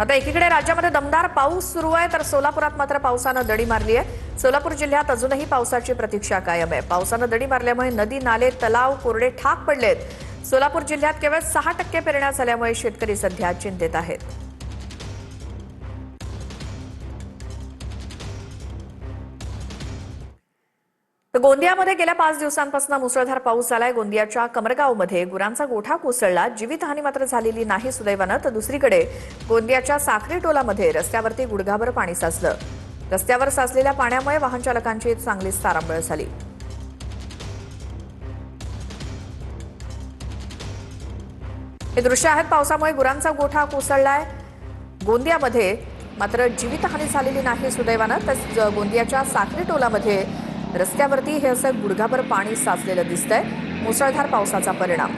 आता एकीकडे राज्यामध्ये दमदार पाऊस सुरू आहे तर सोलापुरात मात्र पावसानं दडी मारली आहे। सोलापूर जिल्ह्यात अजूनही पावसाची प्रतीक्षा कायम आहे। पावसानं दडी मारल्यामुळे नदी नाले तलाव कोरडे ठाक पडलेत। सोलापूर जिल्ह्यात केवळ 6% पेरण्या झाल्यामुळे शेतकरी सध्या चिंतेत आहेत। तर गोंदियामध्ये गेल्या 5 दिवसांपासून मुसळधार पाऊस झालाय। गोंदियाच्या कमरगावमध्ये गुरांचा गोठा कोसळला। जीवितहानी मात्र झालेली नाही सुदैवानं। तर दुसरीकडे गोंदियाच्या साखरी टोलामध्ये रस्त्यावरती गुडघाभर पाणी साचलं। रस्त्यावर साचलेल्या पाण्यामुळे वाहन चालकांची चांगलीच तारांबळ झाली। हे दृश्य आहेत पावसामुळे गुरांचा गोठा कोसळलाय। गोंदियामध्ये मात्र जीवितहानी झालेली नाही सुदैवानं। तर गोंदियाच्या साखरी टोलामध्ये रस्त्यावरती हे असं गुडघाभर पाणी साचलेलं दिसतंय। मुसळधार पावसाचा परिणाम।